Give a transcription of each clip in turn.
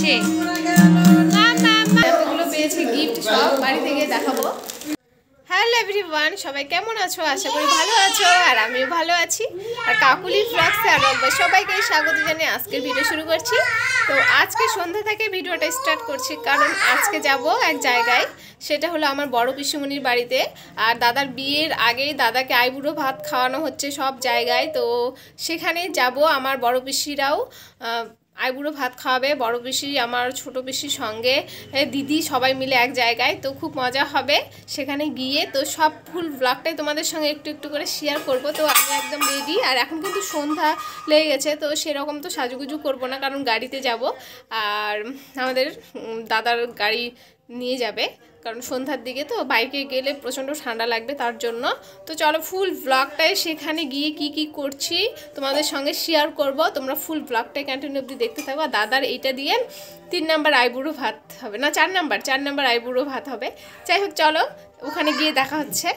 দিচ্ছে। এতগুলো পেয়েছি গিফট, সব বাড়ি থেকে দেখাবো। হ্যালো এভরিওয়ান, সবাই কেমন আছো? আশা করি ভালো আছো, আর আমিও ভালো আছি। আর কাকুলি ব্লগসে আর সবাইকে স্বাগত জানিয়ে আজকের ভিডিও শুরু করছি। তো আজকে সন্ধ্যা থেকে ভিডিওটা স্টার্ট করছি, কারণ আজকে যাব এক জায়গায়, সেটা হলো আমার বড় পিসিমণির বাড়িতে। আর দাদার বিয়ের আগেই দাদাকে আইবুড়ো ভাত খাওয়ানো হচ্ছে সব জায়গায়, তো সেখানে যাব। আমার বড় পিসিরাও আইবুড়ো ভাত খাওয়াবে, বড় পিসি আমার ছোট পিসির সঙ্গে দিদি সবাই মিলে এক জায়গায়, তো খুব মজা হবে সেখানে গিয়ে। তো সব ফুল ব্লগটাই তোমাদের সঙ্গে একটু একটু করে শেয়ার করব। তো আমি একদম রেডি, আর এখন কিন্তু সন্ধ্যা লেগে গেছে, তো সেরকম তো সাজুগুজু করব না, কারণ গাড়িতে যাব। আর আমাদের দাদার গাড়ি নিয়ে যাবে, কারণ সন্ধ্যার দিকে তো বাইকে গেলে প্রচণ্ড ঠান্ডা লাগবে, তার জন্য। তো চলো ফুল ব্লগটাই সেখানে গিয়ে কি কি করছি তোমাদের সঙ্গে শেয়ার করব। তোমরা ফুল ব্লগটাই কন্টিনিউ অবধি দেখতে থাকো। আর দাদার এইটা দিয়ে 3 নাম্বার আইবুড়ো ভাত হবে, না 4 নাম্বার আইবুড়ো ভাত হবে। যাই হোক, চলো ওখানে গিয়ে দেখা হচ্ছে।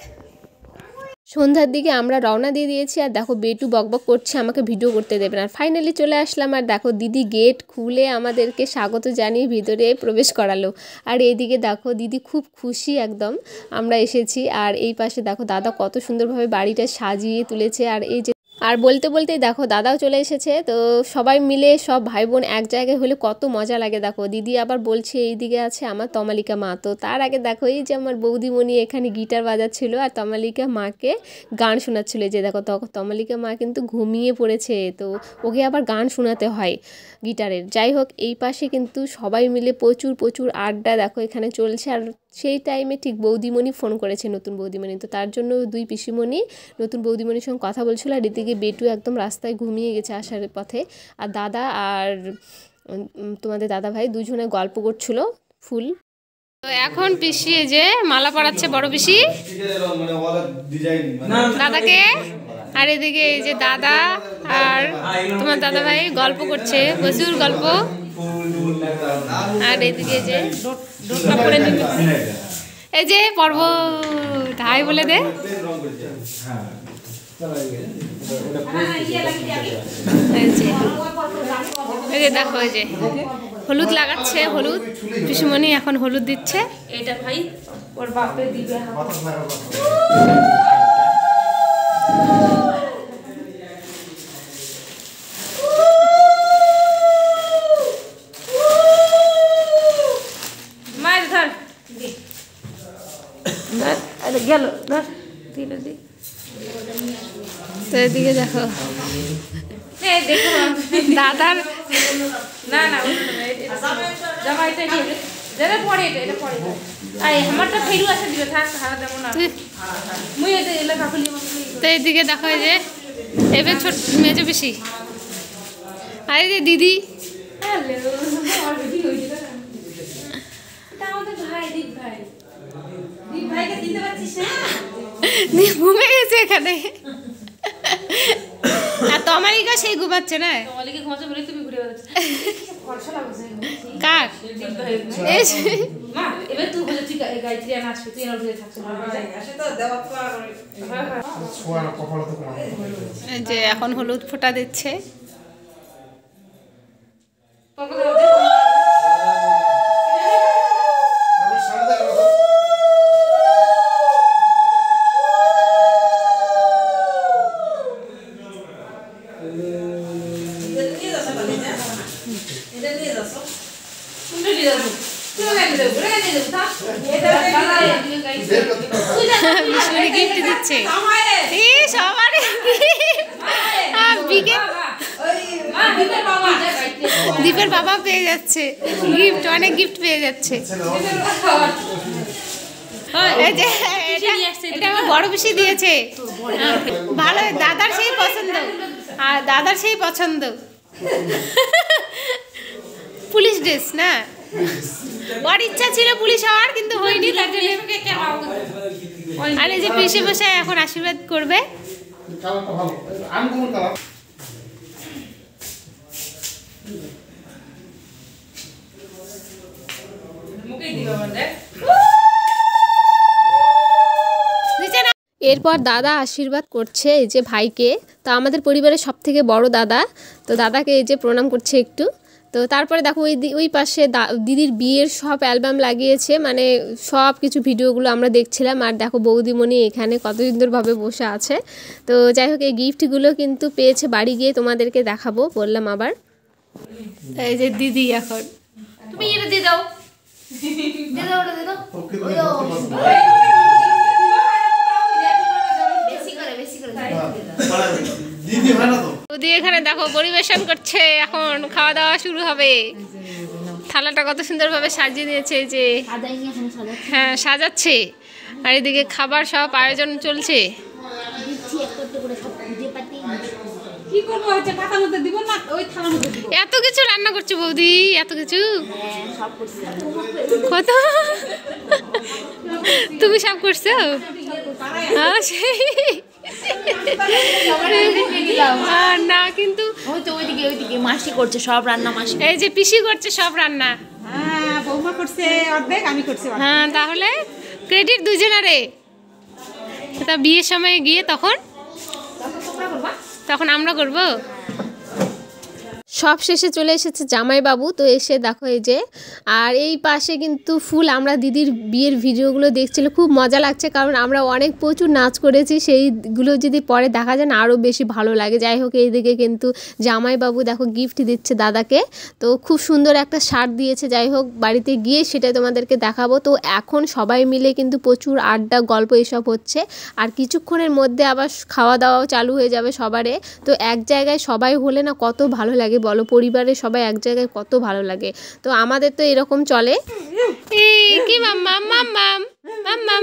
সন্ধ্যার দিকে আমরা রওনা দিয়ে দিয়েছি, আর দেখো বেটু বকবক করছে আমাকে ভিডিও করতে দেবে না। ফাইনালি চলে আসলাম, আর দেখো দিদি গেট খুলে আমাদেরকে স্বাগত জানিয়ে ভিতরে প্রবেশ করালো। আর এইদিকে দেখো দিদি খুব খুশি একদম আমরা এসেছি। আর এই পাশে দেখো দাদা কত সুন্দরভাবে বাড়িটা সাজিয়ে তুলেছে। আর এই যে বলতে বলতেই দেখো দাদাও চলে এসেছে। তো সবাই মিলে সব ভাই বোন এক জায়গায় হলে কত মজা লাগে। দেখো দিদি আবার বলছে এইদিকে আছে আমার তমালিকা মা। তো তার আগে দেখো এই যে আমার বৌদিমণি এখানে গিটার বাজাচ্ছিল, আর তমালিকা মাকে গান শোনাচ্ছিল। যে দেখো তমালিকা মা কিন্তু ঘুমিয়ে পড়েছে, তো ওকে আবার গান শোনাতে হয় গিটারের। যাই হোক, এই পাশে কিন্তু সবাই মিলে প্রচুর প্রচুর আড্ডা দেখো এখানে চলছে। আর সেই টাইমে ঠিক বৌদিমণি ফোন করেছে, নতুন বৌদিমণি। তো তার জন্য দুই পিসিমণি নতুন বৌদিমণির সঙ্গে কথা বলছিল। আর এদিকে বেটু একদম রাস্তায় ঘুমিয়ে গেছে আসার পথে। আর দাদা আর তোমাদের দাদা ভাই দুজনে গল্প করছিল ফুল। তো এখন পিসি যে মালা পরাচ্ছে বড় পিসি দাদাকে। আর এদিকে এই যে দাদা আর তোমার দাদা ভাই গল্প করছে, প্রচুর গল্প। আর এদিকে যে এই যে পর্ব ঢাই বলে দে। এই যে দেখো এই যে হলুদ লাগাচ্ছে, হলুদ পিসিমণি এখন হলুদ দিচ্ছে। এটা ভাই ওর বাপে দিবে। মায়ের ধর গেল ধর দিল দি। তো এদিকে দেখো দাদার না না তো এইদিকে দেখো যে এবার ছোট মেজো বেশি। আর এই যে দিদি ঘুমে গেছে এখানে। আর তমালিকা সেই ঘুমাচ্ছে না, কাক যে এখন হলুদ ফোঁটা দিচ্ছে। গিফট দিচ্ছে সবার, দীপের বাবা পেয়ে যাচ্ছে গিফট, অনেক গিফট পেয়ে যাচ্ছে। এটা আমার বড় পিসি দিয়েছে, ভালো। দাদার সেই পছন্দ, আর দাদার সেই পছন্দ পুলিশ ড্রেস না, ওর ইচ্ছা ছিল পুলিশ হওয়ার কিন্তু হয়নি, তার জন্য। আর এই যে পিসে বসে এখন আশীর্বাদ করবে। এরপর দাদা আশীর্বাদ করছে এই যে ভাইকে। তো আমাদের পরিবারের সবথেকে বড় দাদা, তো দাদাকে এই যে প্রণাম করছে একটু। তো তারপরে দেখো ওই পাশে দিদির বিয়ের সব অ্যালবাম লাগিয়েছে, মানে সব কিছু ভিডিওগুলো আমরা দেখছিলাম। আর দেখো বৌদিমণি এখানে কত সুন্দরভাবে বসে আছে। তো যাই হোক এই গিফটগুলো কিন্তু পেয়েছে, বাড়ি গিয়ে তোমাদেরকে দেখাবো বললাম আবার। এই যে দিদি এখন তুমি এটা দিয়ে দাও, দিয়ে দাও, ওটা দিয়ে দাও, বেশি করে দিদি এখানে দেখো পরিবেশন করছে, এখন খাওয়া দাওয়া শুরু হবে। থালাটা কত সুন্দরভাবে সাজিয়ে দিয়েছে, এই যে হ্যাঁ সাজাচ্ছে। আর এদিকে খাবার সব আয়োজন চলছে। এত কিছু রান্না করছে বৌদি, এত কিছু কত তুমি সব করছো? না কিন্তু ওইদিকে মাসি করছে সব রান্না, মাসি এই যে পিসি করছে সব রান্না। হ্যাঁ বৌমা করছে অর্ধেক, আমি করছি অর্ধেক। হ্যাঁ তাহলে ক্রেডিট দুজনারে। তা বিয়ের সময় গিয়ে তখন আমরা করব। সব শেষে চলে এসেছে জামাইবাবু, তো এসে দেখো এই যে। আর এই পাশে কিন্তু ফুল আমরা দিদির বিয়ের ভিডিওগুলো দেখছিল, খুব মজা লাগছে, কারণ আমরা প্রচুর নাচ করেছি, সেইগুলো যদি পরে দেখা যায় না আরও বেশি ভালো লাগে। যাই হোক এইদিকে কিন্তু জামাইবাবু দেখো গিফট দিচ্ছে দাদাকে, তো খুব সুন্দর একটা শার্ট দিয়েছে। যাই হোক বাড়িতে গিয়ে সেটা তোমাদেরকে দেখাবো। তো এখন সবাই মিলে কিন্তু প্রচুর আড্ডা গল্প এসব হচ্ছে, আর কিছুক্ষণের মধ্যে আবার খাওয়া দাওয়াও চালু হয়ে যাবে সবারে। তো এক জায়গায় সবাই হলে না কত ভালো লাগে বলো, পরিবারের সবাই এক জায়গায় কত ভালো লাগে। তো আমাদের তো এরকম চলে। কি মাম্মাম মাম্মাম মাম্মাম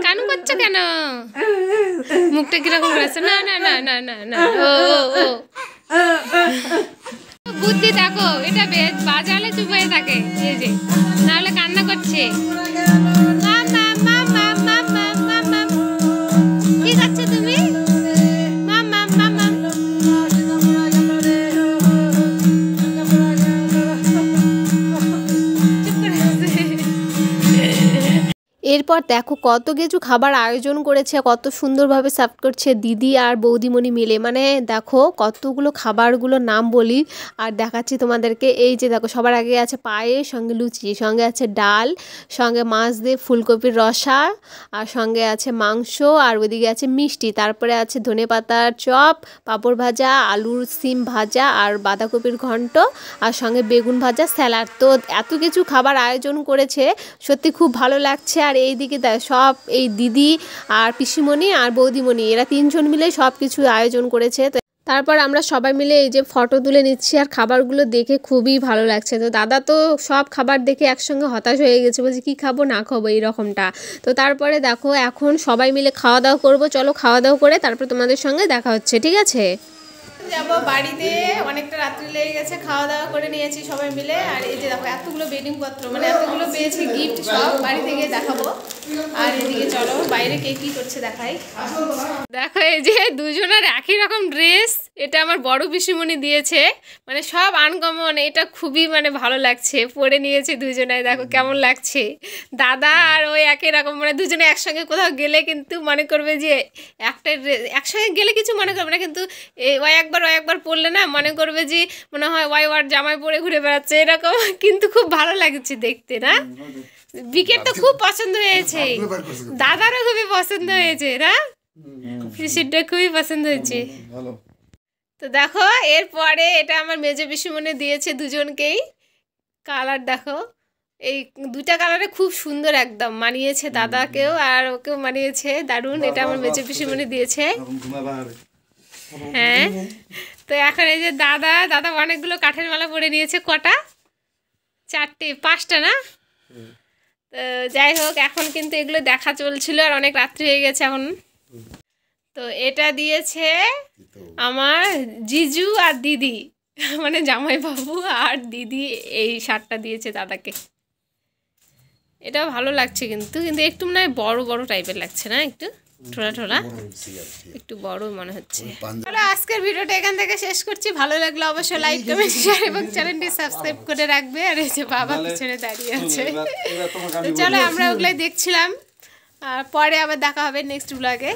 কানু করছো কেন? মুখটা কিরকম করেছে? না না না না না না, ও ও বুদ্ধি দেখো, এটা বাজালে চুপ হয়ে থাকে, এই যে নাহলে কান্না করছে। মাম্মাম মাম্মাম মাম্মাম মাম্মাম কি করছো তুমি? মাম্মাম মাম্মাম এরপর দেখো কত কিছু খাবার আয়োজন করেছে, কত সুন্দরভাবে সার্ভ করছে দিদি আর বৌদিমণি মিলে। মানে দেখো কতগুলো খাবারগুলোর নাম বলি আর দেখাচ্ছি তোমাদেরকে। এই যে দেখো সবার আগে আছে পায়েস, সঙ্গে লুচি, সঙ্গে আছে ডাল, সঙ্গে মাছ দিয়ে ফুলকপির রসা, আর সঙ্গে আছে মাংস, আর ওইদিকে আছে মিষ্টি, তারপরে আছে ধনেপাতার চপ, পাঁপড় ভাজা, আলুর সিম ভাজা, আর বাঁধাকপির ঘন্ট, আর সঙ্গে বেগুন ভাজা, স্যালাড। তো এত কিছু খাবার আয়োজন করেছে, সত্যি খুব ভালো লাগছে। আর এইদিকে সব এই দিদি আর পিসিমণি আর বৌদিমণি এরা তিনজন মিলে সব কিছু আয়োজন করেছে। তো তারপর আমরা সবাই মিলে এই যে ফটো তুলে নিচ্ছি, আর খাবারগুলো দেখে খুবই ভালো লাগছে। তো দাদা তো সব খাবার দেখে একসঙ্গে হতাশ হয়ে গেছে, বলছে কি খাবো না খাবো এইরকমটা। তো তারপরে দেখো এখন সবাই মিলে খাওয়া দাওয়া করবো, চলো খাওয়া দাওয়া করে তারপর তোমাদের সঙ্গে দেখা হচ্ছে, ঠিক আছে? যাবো বাড়িতে, অনেকটা রাত্রি লেগে গেছে, খাওয়া দাওয়া করে নিয়েছি সবাই মিলে। আর এই যে দেখো এতগুলো বেডিং পত্র, মানে এতগুলো পেয়েছি গিফট, সব বাড়ি থেকে দেখাবো। আর এদিকে চলো বাইরে কে কি করছে দেখাই। দেখো এই যে দুজনের একই রকম ড্রেস, এটা আমার বড় পিসিমণি দিয়েছে, মানে সব আনকমন, এটা খুবই মানে ভালো লাগছে, পরে নিয়েছে দুজনায়, দেখো কেমন লাগছে। দাদা আর ওই একই রকম, মানে দুজনে একসঙ্গে কোথাও গেলে কিন্তু মনে করবে যে একটা ড্রেস, একসঙ্গে গেলে কিছু মনে করবে না, কিন্তু ওই একবার পরলে না মনে করবে যে মনে হয় ওয়ার জামাই পরে ঘুরে বেড়াচ্ছে এরকম, কিন্তু খুব ভালো লাগছে দেখতে না। বিকেট তো খুব পছন্দ হয়েছে, দাদারও খুবই পছন্দ হয়েছে না, পিসিরটা খুবই পছন্দ হয়েছে। তো দেখো এরপরে এটা আমার মেজো পিসিমণি দিয়েছে দুজনকেই, কালার দেখো এই দুটা কালারে খুব সুন্দর, একদম মানিয়েছে, দাদাকেও আর ওকেও মানিয়েছে, দারুণ। এটা আমার মেজো পিসিমণি দিয়েছে। হ্যাঁ তো এখন এই যে দাদা অনেকগুলো কাঠের মালা পরে নিয়েছে, কটা? 4টে 5টা না? তো যাই হোক এখন কিন্তু এগুলো দেখা চলছিল, আর অনেক রাত্রি হয়ে গেছে এখন। তো এটা দিয়েছে আমার জিজু আর দিদি, মানে জামাইবাবু আর দিদি এই শার্টটা দিয়েছে দাদাকে। এটাও ভালো লাগছে, কিন্তু একটু মনে হয় বড় বড় টাইপের লাগছে না, একটু ঠোলা একটু বড় মনে হচ্ছে। তাহলে আজকের ভিডিওটা এখান থেকে শেষ করছি। ভালো লাগলে অবশ্যই লাইক, কমেন্ট, শেয়ার এবং চ্যানেলটি সাবস্ক্রাইব করে রাখবে। আর এই যে বাবা পিছনে দাঁড়িয়ে আছে, তো চলো আমরা ওগুলাই দেখছিলাম, আর পরে আবার দেখা হবে নেক্সট ব্লগে।